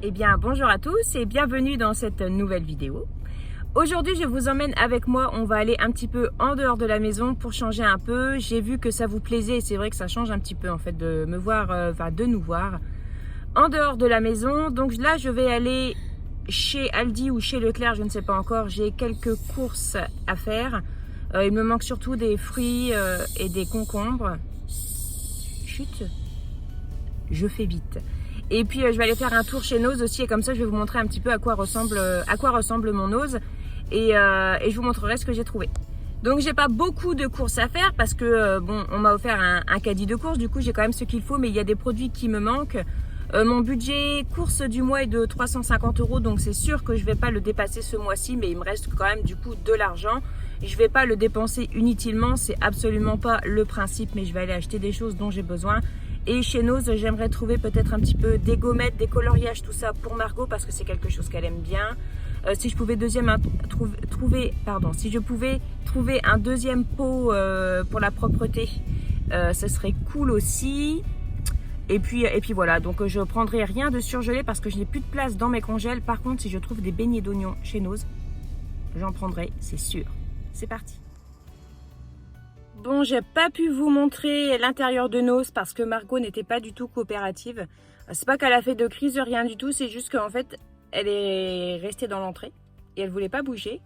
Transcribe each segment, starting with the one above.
Eh bien, bonjour à tous et bienvenue dans cette nouvelle vidéo. Aujourd'hui, je vous emmène avec moi. On va aller un petit peu en dehors de la maison pour changer un peu. J'ai vu que ça vous plaisait et c'est vrai que ça change un petit peu en fait de me voir, de nous voir en dehors de la maison. Donc là, je vais aller chez Aldi ou chez Leclerc, je ne sais pas encore. J'ai quelques courses à faire. Il me manque surtout des fruits et des concombres. Chut, je fais vite. Et puis je vais aller faire un tour chez Nose aussi et comme ça je vais vous montrer un petit peu à quoi ressemble mon Nose et je vous montrerai ce que j'ai trouvé. Donc j'ai pas beaucoup de courses à faire parce que bon, on m'a offert un caddie de courses, du coup j'ai quand même ce qu'il faut, mais il y a des produits qui me manquent. Mon budget course du mois est de 350 €, donc c'est sûr que je vais pas le dépasser ce mois-ci, mais il me reste quand même du coup de l'argent. Je vais pas le dépenser inutilement, c'est absolument pas le principe, mais je vais aller acheter des choses dont j'ai besoin. Et chez Nose, j'aimerais trouver peut-être un petit peu des gommettes, des coloriages, tout ça pour Margot parce que c'est quelque chose qu'elle aime bien. Si je pouvais trouver un deuxième pot pour la propreté, ça serait cool aussi. Et puis voilà, donc je prendrai rien de surgelé parce que je n'ai plus de place dans mes congèles. Par contre, si je trouve des beignets d'oignons chez Nose, j'en prendrai, c'est sûr. C'est parti. Bon, j'ai pas pu vous montrer l'intérieur de Nose parce que Margot n'était pas du tout coopérative. C'est pas qu'elle a fait de crise, rien du tout, c'est juste qu'en fait, elle est restée dans l'entrée et elle voulait pas bouger.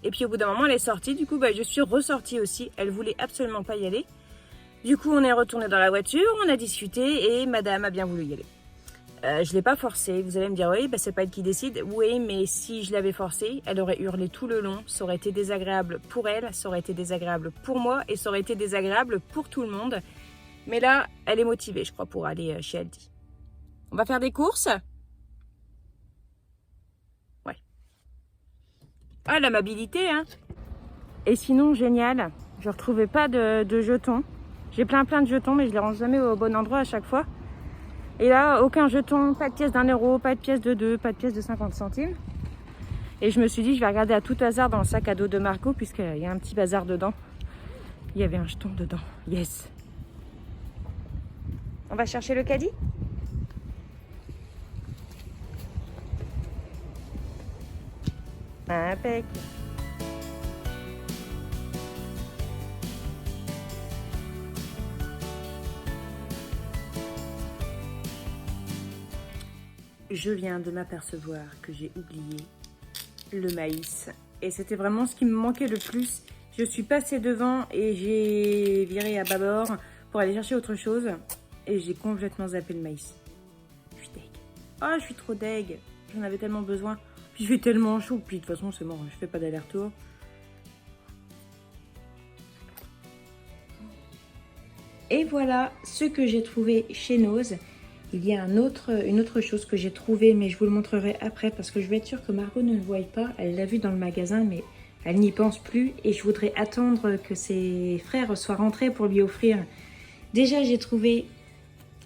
Et puis au bout d'un moment, elle est sortie, du coup, je suis ressortie aussi. Elle voulait absolument pas y aller. Du coup, on est retourné dans la voiture, on a discuté et madame a bien voulu y aller. Je l'ai pas forcée. Vous allez me dire, oui, c'est pas elle qui décide. Oui, mais si je l'avais forcée, elle aurait hurlé tout le long. Ça aurait été désagréable pour elle, ça aurait été désagréable pour moi et ça aurait été désagréable pour tout le monde. Mais là, elle est motivée, je crois, pour aller chez Aldi. On va faire des courses? Ouais. Ah, l'amabilité, hein. Et sinon, génial. Je retrouvais pas de jetons. J'ai plein de jetons, mais je les range jamais au bon endroit à chaque fois. Et là, aucun jeton, pas de pièce d'1 €, pas de pièce de 2, pas de pièce de 50 centimes. Et je me suis dit, je vais regarder à tout hasard dans le sac à dos de Margot, puisqu'il y a un petit bazar dedans. Il y avait un jeton dedans. Yes. On va chercher le caddie? Impec. Je viens de m'apercevoir que j'ai oublié le maïs. Et c'était vraiment ce qui me manquait le plus. Je suis passée devant et j'ai viré à bâbord pour aller chercher autre chose. Et j'ai complètement zappé le maïs. Je suis deg. Ah, je suis trop deg. J'en avais tellement besoin. Puis il fait tellement chaud. Puis de toute façon, c'est mort. Je fais pas d'aller-retour. Et voilà ce que j'ai trouvé chez Nose. Il y a une autre chose que j'ai trouvée, mais je vous le montrerai après parce que je vais être sûre que Margot ne le voie pas. Elle l'a vu dans le magasin, mais elle n'y pense plus. Et je voudrais attendre que ses frères soient rentrés pour lui offrir. Déjà, j'ai trouvé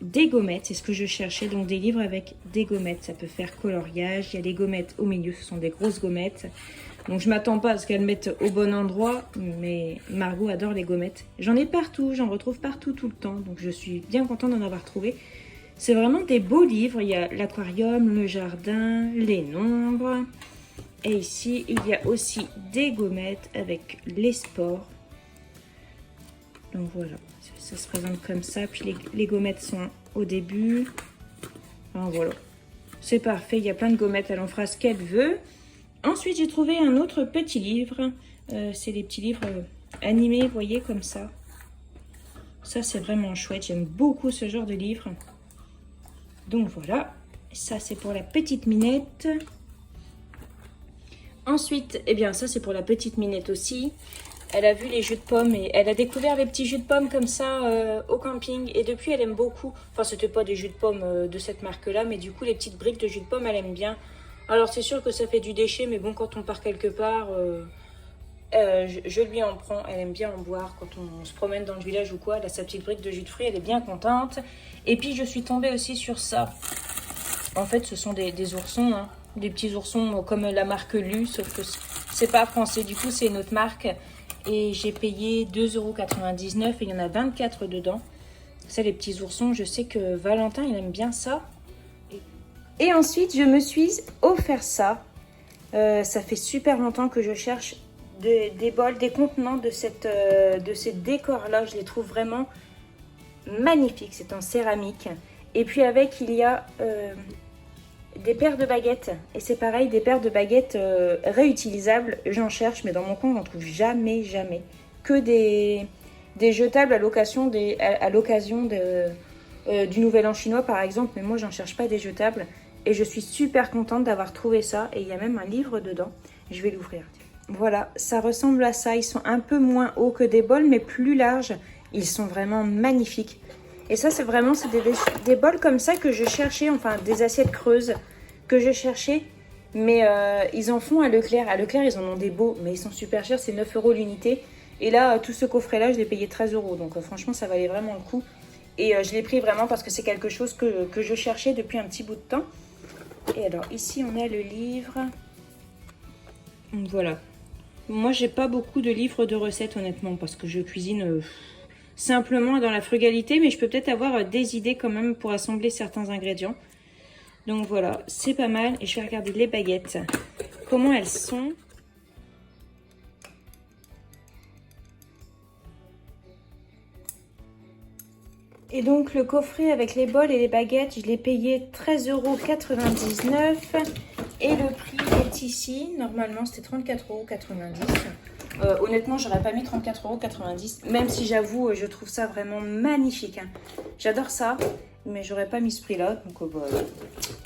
des gommettes, c'est ce que je cherchais. Donc des livres avec des gommettes. Ça peut faire coloriage. Il y a les gommettes au milieu, ce sont des grosses gommettes. Donc je m'attends pas à ce qu'elles mettent au bon endroit, mais Margot adore les gommettes. J'en ai partout, j'en retrouve partout tout le temps. Donc je suis bien contente d'en avoir trouvé. C'est vraiment des beaux livres. Il y a l'aquarium, le jardin, les nombres. Et ici, il y a aussi des gommettes avec les sports. Donc voilà, ça se présente comme ça. Puis les gommettes sont au début. Enfin, voilà, c'est parfait. Il y a plein de gommettes. Elle en fera ce qu'elle veut. Ensuite, j'ai trouvé un autre petit livre. C'est les petits livres animés, vous voyez, comme ça. Ça, c'est vraiment chouette. J'aime beaucoup ce genre de livre. Donc voilà, ça c'est pour la petite Minette. Ensuite, eh bien ça c'est pour la petite Minette aussi. Elle a vu les jus de pommes et elle a découvert les petits jus de pommes comme ça au camping. Et depuis elle aime beaucoup, enfin c'était pas des jus de pommes de cette marque là, mais du coup les petites briques de jus de pommes elle aime bien. Alors c'est sûr que ça fait du déchet, mais bon quand on part quelque part, je lui en prends. Elle aime bien en boire quand on se promène dans le village ou quoi. Elle a sa petite brique de jus de fruits, elle est bien contente. Et puis je suis tombée aussi sur ça. En fait ce sont des oursons, hein. Des petits oursons comme la marque Lu, sauf que c'est pas français, du coup c'est une autre marque. Et j'ai payé 2,99 € et il y en a 24 dedans. Ça les petits oursons, je sais que Valentin il aime bien ça. Et ensuite, je me suis offert ça. Ça fait super longtemps que je cherche des bols, des contenants de ces décors-là. Je les trouve vraiment magnifiques. C'est en céramique. Et puis avec, il y a des paires de baguettes. Et c'est pareil, des paires de baguettes réutilisables. J'en cherche, mais dans mon coin, on n'en trouve jamais, jamais. Que des jetables à l'occasion du Nouvel An chinois, par exemple. Mais moi, j'en cherche pas des jetables. Et je suis super contente d'avoir trouvé ça. Et il y a même un livre dedans. Je vais l'ouvrir. Voilà, ça ressemble à ça. Ils sont un peu moins hauts que des bols, mais plus larges. Ils sont vraiment magnifiques. Et ça, c'est vraiment des bols comme ça que je cherchais. Enfin, des assiettes creuses que je cherchais. Mais ils en font à Leclerc. À Leclerc, ils en ont des beaux, mais ils sont super chers. C'est 9 € l'unité. Et là, tout ce coffret-là, je l'ai payé 13 €. Donc franchement, ça valait vraiment le coup. Et je l'ai pris vraiment parce que c'est quelque chose que je cherchais depuis un petit bout de temps. Et alors ici on a le livre. Voilà. Moi j'ai pas beaucoup de livres de recettes honnêtement parce que je cuisine simplement dans la frugalité, mais je peux peut-être avoir des idées quand même pour assembler certains ingrédients. Donc voilà, c'est pas mal. Et je vais regarder les baguettes. Comment elles sont. Et donc le coffret avec les bols et les baguettes, je l'ai payé 13,99 € et le prix est ici. Normalement c'était 34,90 €. Honnêtement, j'aurais pas mis 34,90 €, même si j'avoue, je trouve ça vraiment magnifique. Hein. J'adore ça, mais j'aurais pas mis ce prix-là. Donc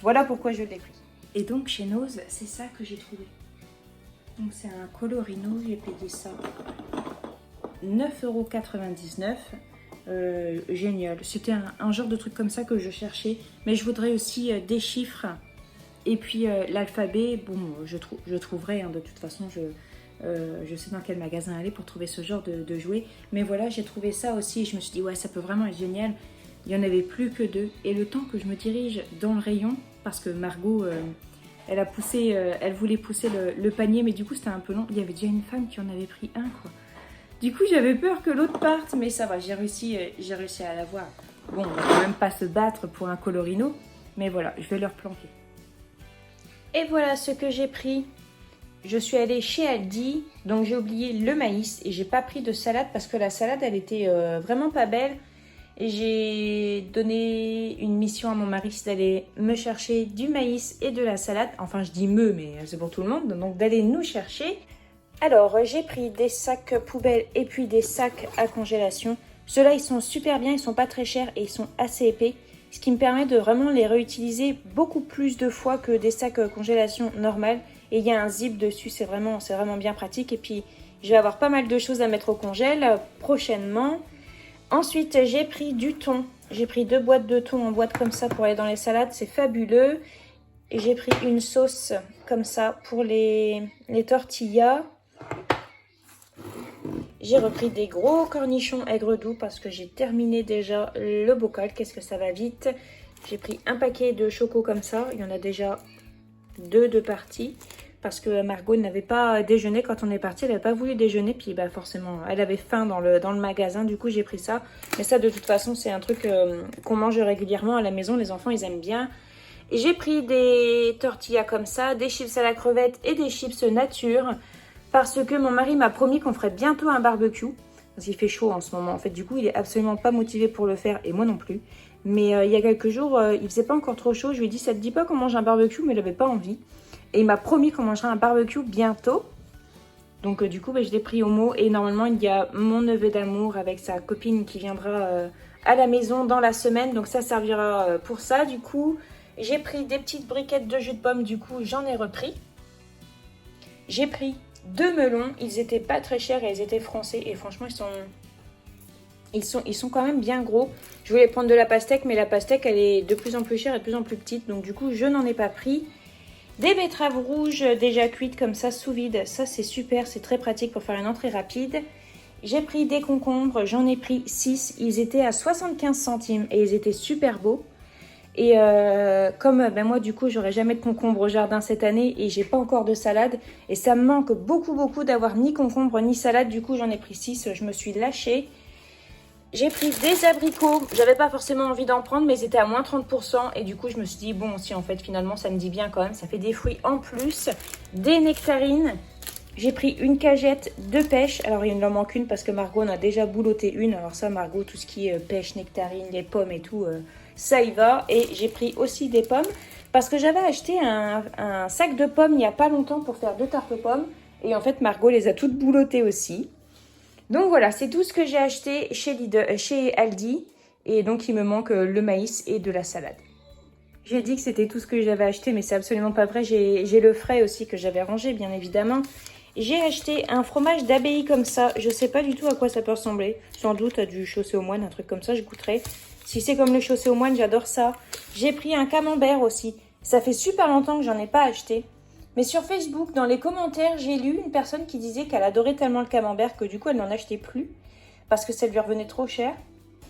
voilà pourquoi je l'ai pris. Et donc chez Nose, c'est ça que j'ai trouvé. Donc c'est un colorino, j'ai payé ça 9,99 €. Génial, c'était un genre de truc comme ça que je cherchais, mais je voudrais aussi des chiffres et puis l'alphabet. Bon, je trouverai hein, de toute façon, je sais dans quel magasin aller pour trouver ce genre de jouets, mais voilà, j'ai trouvé ça aussi et je me suis dit ouais, ça peut vraiment être génial. Il n'y en avait plus que 2 et le temps que je me dirige dans le rayon, parce que Margot elle voulait pousser le panier, mais du coup c'était un peu long, il y avait déjà une femme qui en avait pris un quoi. Du coup, j'avais peur que l'autre parte, mais ça va, j'ai réussi à l'avoir. Bon, on va quand même pas se battre pour un colorino, mais voilà, je vais le replanter. Et voilà ce que j'ai pris. Je suis allée chez Aldi, donc j'ai oublié le maïs et j'ai pas pris de salade parce que la salade, elle était vraiment pas belle. Et j'ai donné une mission à mon mari, c'est d'aller me chercher du maïs et de la salade. Enfin, je dis me, mais c'est pour tout le monde, donc d'aller nous chercher. Alors, j'ai pris des sacs poubelles et puis des sacs à congélation. Ceux-là, ils sont super bien, ils sont pas très chers et ils sont assez épais. Ce qui me permet de vraiment les réutiliser beaucoup plus de fois que des sacs congélation normales. Et il y a un zip dessus, c'est vraiment bien pratique. Et puis, je vais avoir pas mal de choses à mettre au congèle prochainement. Ensuite, j'ai pris du thon. J'ai pris 2 boîtes de thon en boîte comme ça pour aller dans les salades, c'est fabuleux. Et j'ai pris une sauce comme ça pour les tortillas. J'ai repris des gros cornichons aigre doux parce que j'ai terminé déjà le bocal. Qu'est-ce que ça va vite. J'ai pris un paquet de chocos comme ça. Il y en a déjà 2 de partie. Parce que Margot n'avait pas déjeuné quand on est parti. Elle n'avait pas voulu déjeuner. Puis bah forcément, elle avait faim dans le magasin. Du coup, j'ai pris ça. Mais ça, de toute façon, c'est un truc qu'on mange régulièrement à la maison. Les enfants, ils aiment bien. Et j'ai pris des tortillas comme ça, des chips à la crevette et des chips nature. Parce que mon mari m'a promis qu'on ferait bientôt un barbecue. Parce qu'il fait chaud en ce moment. En fait, du coup, il est absolument pas motivé pour le faire. Et moi non plus. Mais il y a quelques jours, il faisait pas encore trop chaud. Je lui ai dit, ça te dit pas qu'on mange un barbecue? Mais il avait pas envie. Et il m'a promis qu'on mangera un barbecue bientôt. Donc du coup, je l'ai pris au mot. Et normalement, il y a mon neveu d'amour avec sa copine qui viendra à la maison dans la semaine. Donc ça servira pour ça. Du coup, j'ai pris des petites briquettes de jus de pomme. Du coup, j'en ai repris. J'ai pris 2 melons. Ils étaient pas très chers et ils étaient français. Et franchement, ils sont quand même bien gros. Je voulais prendre de la pastèque, mais la pastèque, elle est de plus en plus chère et de plus en plus petite. Donc du coup, je n'en ai pas pris. Des betteraves rouges déjà cuites comme ça sous vide, ça c'est super, c'est très pratique pour faire une entrée rapide. J'ai pris des concombres, j'en ai pris 6, ils étaient à 75 centimes et ils étaient super beaux. Et comme moi du coup j'aurai jamais de concombre au jardin cette année et j'ai pas encore de salade et ça me manque beaucoup d'avoir ni concombre ni salade, du coup j'en ai pris 6, je me suis lâchée. J'ai pris des abricots. J'avais pas forcément envie d'en prendre, mais ils étaient à moins 30%. Et du coup, je me suis dit, bon, si en fait, finalement, ça me dit bien quand même. Ça fait des fruits en plus. Des nectarines. J'ai pris une cagette de pêche. Alors, il en manque une parce que Margot en a déjà boulotté une. Alors ça, Margot, tout ce qui est pêche, nectarines, les pommes et tout, ça y va. Et j'ai pris aussi des pommes parce que j'avais acheté un sac de pommes il n'y a pas longtemps pour faire 2 tartes aux pommes. Et en fait, Margot les a toutes boulottées aussi. Donc voilà, c'est tout ce que j'ai acheté chez Aldi. Et donc, il me manque le maïs et de la salade. J'ai dit que c'était tout ce que j'avais acheté, mais c'est absolument pas vrai. J'ai le frais aussi que j'avais rangé, bien évidemment. J'ai acheté un fromage d'abbaye comme ça. Je sais pas du tout à quoi ça peut ressembler. Sans doute à du chaussé aux moines, un truc comme ça, je goûterai. Si c'est comme le chaussé aux moines, j'adore ça. J'ai pris un camembert aussi. Ça fait super longtemps que j'en ai pas acheté. Mais sur Facebook, dans les commentaires, j'ai lu une personne qui disait qu'elle adorait tellement le camembert que du coup, elle n'en achetait plus. Parce que ça lui revenait trop cher.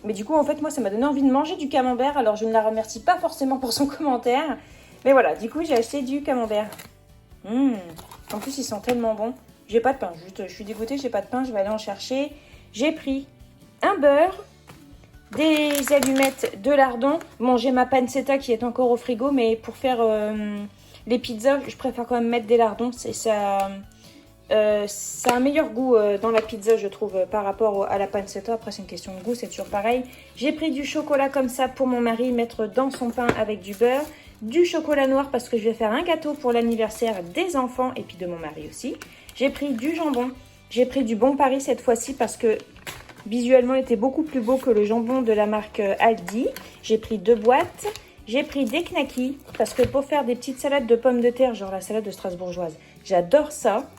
Mais du coup, en fait, moi, ça m'a donné envie de manger du camembert. Alors, je ne la remercie pas forcément pour son commentaire. Mais voilà, du coup, j'ai acheté du camembert. En plus, ils sont tellement bons. J'ai pas de pain, juste, je suis dégoûtée, j'ai pas de pain, je vais aller en chercher. J'ai pris un beurre, des allumettes, de lardons. Bon, j'ai ma pancetta qui est encore au frigo, mais pour faire les pizzas, je préfère quand même mettre des lardons. Ça a un meilleur goût dans la pizza, je trouve, par rapport à la pancetta. Après, c'est une question de goût, c'est toujours pareil. J'ai pris du chocolat comme ça pour mon mari, mettre dans son pain avec du beurre. Du chocolat noir parce que je vais faire un gâteau pour l'anniversaire des enfants et puis de mon mari aussi. J'ai pris du jambon. J'ai pris du Bon Paris cette fois-ci parce que visuellement, il était beaucoup plus beau que le jambon de la marque Aldi. J'ai pris 2 boîtes. J'ai pris des knackis parce que pour faire des petites salades de pommes de terre, genre la salade de strasbourgeoise, j'adore ça.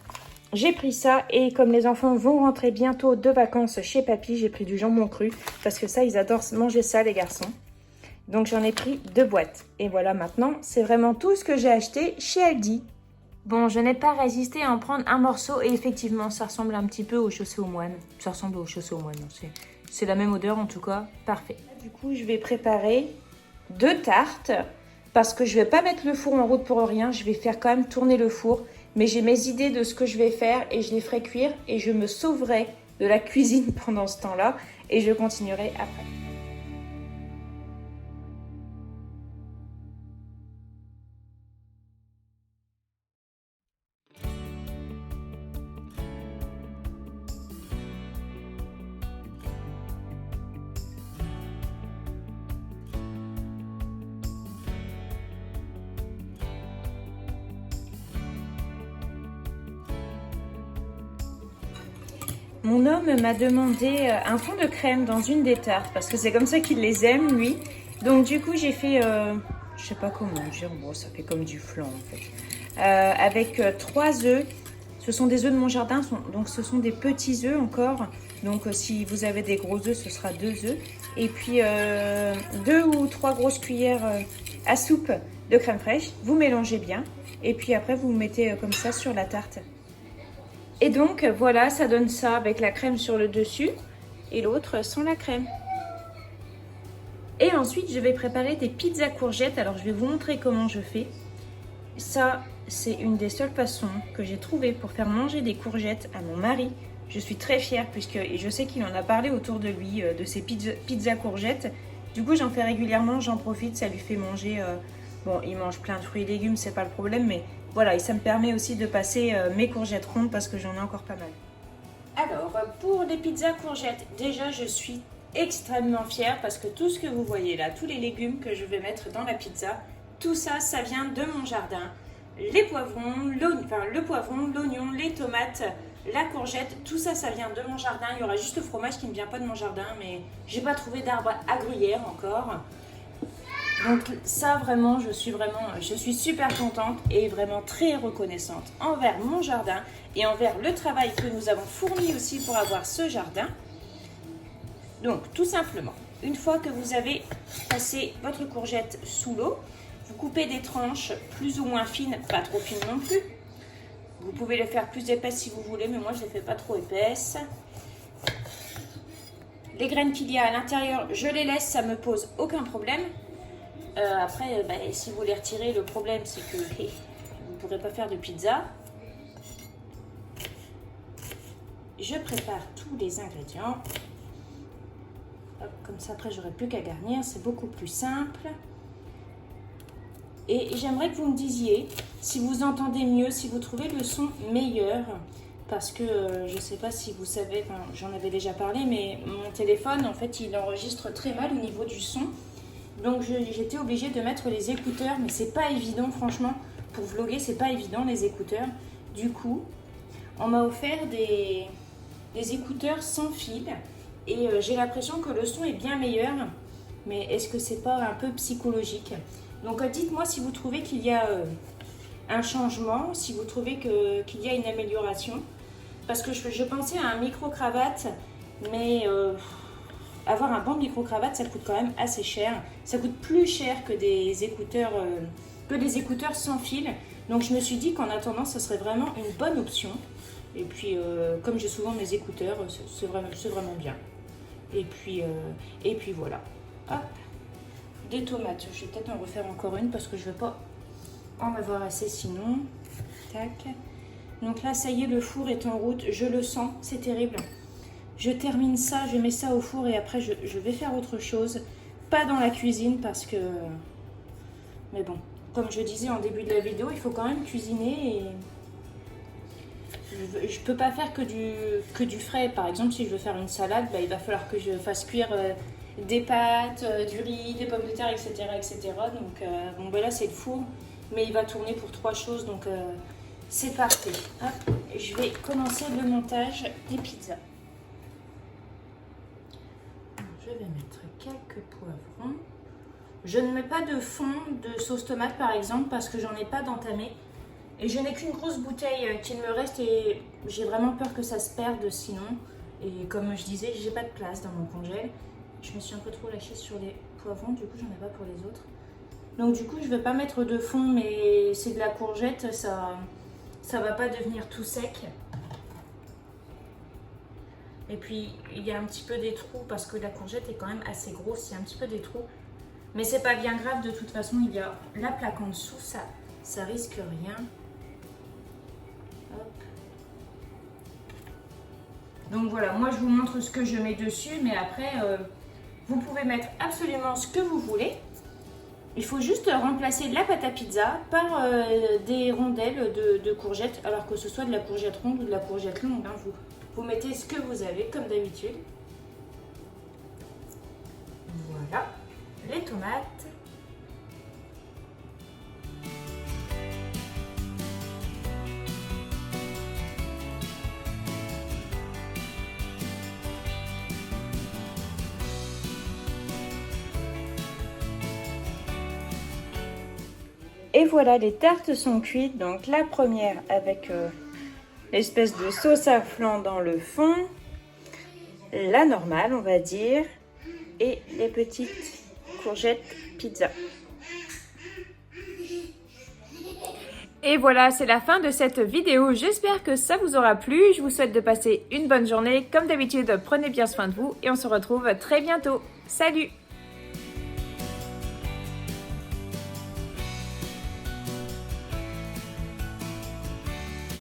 J'ai pris ça et comme les enfants vont rentrer bientôt de vacances chez papy, j'ai pris du jambon cru parce que ça, ils adorent manger ça, les garçons. Donc j'en ai pris 2 boîtes. Et voilà, maintenant, c'est vraiment tout ce que j'ai acheté chez Aldi. Bon, je n'ai pas résisté à en prendre un morceau et effectivement, ça ressemble un petit peu au chaussé aux moines. Ça ressemble au chaussé aux moines, c'est la même odeur en tout cas, parfait. Du coup, je vais préparer 2 tartes parce que je ne vais pas mettre le four en route pour rien. Je vais faire quand même tourner le four. Mais j'ai mes idées de ce que je vais faire et je les ferai cuire et je me sauverai de la cuisine pendant ce temps-là et je continuerai après. Mon homme m'a demandé un fond de crème dans une des tartes parce que c'est comme ça qu'il les aime, lui. Donc du coup, j'ai fait, je sais pas comment dire, bon, ça fait comme du flan en fait. Avec 3 œufs. Ce sont des œufs de mon jardin, donc ce sont des petits œufs encore. Donc si vous avez des gros œufs, ce sera 2 œufs. Et puis 2 ou 3 grosses cuillères à soupe de crème fraîche. Vous mélangez bien. Et puis après, vous mettez comme ça sur la tarte. Et donc voilà, ça donne ça avec la crème sur le dessus et l'autre sans la crème. Et ensuite, je vais préparer des pizzas courgettes. Alors, je vais vous montrer comment je fais. Ça, c'est une des seules façons que j'ai trouvées pour faire manger des courgettes à mon mari. Je suis très fière et je sais qu'il en a parlé autour de lui, de ces pizzas courgettes. Du coup, j'en fais régulièrement, j'en profite, ça lui fait manger... bon, il mange plein de fruits et légumes, c'est pas le problème, mais voilà, et ça me permet aussi de passer mes courgettes rondes parce que j'en ai encore pas mal. Alors, pour les pizzas courgettes, déjà, je suis extrêmement fière parce que tout ce que vous voyez là, tous les légumes que je vais mettre dans la pizza, tout ça, ça vient de mon jardin. Les poivrons, le poivron, l'oignon, les tomates, la courgette, tout ça, ça vient de mon jardin. Il y aura juste le fromage qui ne vient pas de mon jardin, mais j'ai pas trouvé d'arbre à gruyère encore. Donc ça, vraiment, je suis super contente et vraiment très reconnaissante envers mon jardin et envers le travail que nous avons fourni aussi pour avoir ce jardin. Donc, tout simplement, une fois que vous avez passé votre courgette sous l'eau, vous coupez des tranches plus ou moins fines, pas trop fines non plus. Vous pouvez les faire plus épaisses si vous voulez, mais moi je ne les fais pas trop épaisses. Les graines qu'il y a à l'intérieur, je les laisse, ça ne me pose aucun problème. Après, si vous les retirez, le problème c'est que vous ne pourrez pas faire de pizza. Je prépare tous les ingrédients. Comme ça, après, j'aurai plus qu'à garnir. C'est beaucoup plus simple. Et j'aimerais que vous me disiez si vous entendez mieux, si vous trouvez le son meilleur. Parce que je ne sais pas si vous savez, enfin, j'en avais déjà parlé, mais mon téléphone, en fait, il enregistre très mal au niveau du son. Donc j'étais obligée de mettre les écouteurs, mais c'est pas évident, franchement. Pour vlogger, c'est pas évident, les écouteurs. Du coup, on m'a offert des écouteurs sans fil. Et j'ai l'impression que le son est bien meilleur. Mais est-ce que c'est pas un peu psychologique? Donc dites-moi si vous trouvez qu'il y a un changement, si vous trouvez qu'il y a une amélioration. Parce que je pensais à un micro-cravate, mais avoir un bon micro-cravate, ça coûte quand même assez cher. Ça coûte plus cher que des écouteurs sans fil. Donc je me suis dit qu'en attendant, ça serait vraiment une bonne option. Et puis, comme j'ai souvent mes écouteurs, c'est vraiment bien. Et puis voilà. Hop. Des tomates. Je vais peut-être en refaire encore une parce que je ne vais pas en avoir assez sinon. Tac. Donc là, ça y est, le four est en route. Je le sens, c'est terrible. Je termine ça, je mets ça au four et après, je vais faire autre chose. Pas dans la cuisine parce que... Mais bon, comme je disais en début de la vidéo, il faut quand même cuisiner et... Je peux pas faire que du frais. Par exemple, si je veux faire une salade, bah, il va falloir que je fasse cuire des pâtes, du riz, des pommes de terre, etc. etc. Donc, bon, bah là, c'est le four. Mais il va tourner pour 3 choses. Donc, c'est parti. Hop, je vais commencer le montage des pizzas. Je vais mettre quelques poivrons. Je ne mets pas de fond de sauce tomate, par exemple, parce que j'en ai pas d'entamé. Et je n'ai qu'une grosse bouteille qui me reste et j'ai vraiment peur que ça se perde sinon. Et comme je disais, j'ai pas de place dans mon congèle. Je me suis un peu trop lâchée sur les poivrons, du coup j'en ai pas pour les autres. Donc du coup je vais pas mettre de fond, mais c'est de la courgette, ça va pas devenir tout sec. Et puis il y a un petit peu des trous parce que la courgette est quand même assez grosse, il y a un petit peu des trous. Mais c'est pas bien grave, de toute façon il y a la plaque en dessous, ça risque rien. Hop. Donc voilà, moi je vous montre ce que je mets dessus, mais après vous pouvez mettre absolument ce que vous voulez. Il faut juste remplacer la pâte à pizza par des rondelles de courgettes, alors que ce soit de la courgette ronde ou de la courgette longue. Hein, vous mettez ce que vous avez, comme d'habitude. Voilà, les tomates. Et voilà, les tartes sont cuites. Donc la première avec l'espèce de sauce à flan dans le fond. La normale, on va dire. Et les petites courgettes pizza. Et voilà, c'est la fin de cette vidéo. J'espère que ça vous aura plu. Je vous souhaite de passer une bonne journée. Comme d'habitude, prenez bien soin de vous et on se retrouve très bientôt. Salut!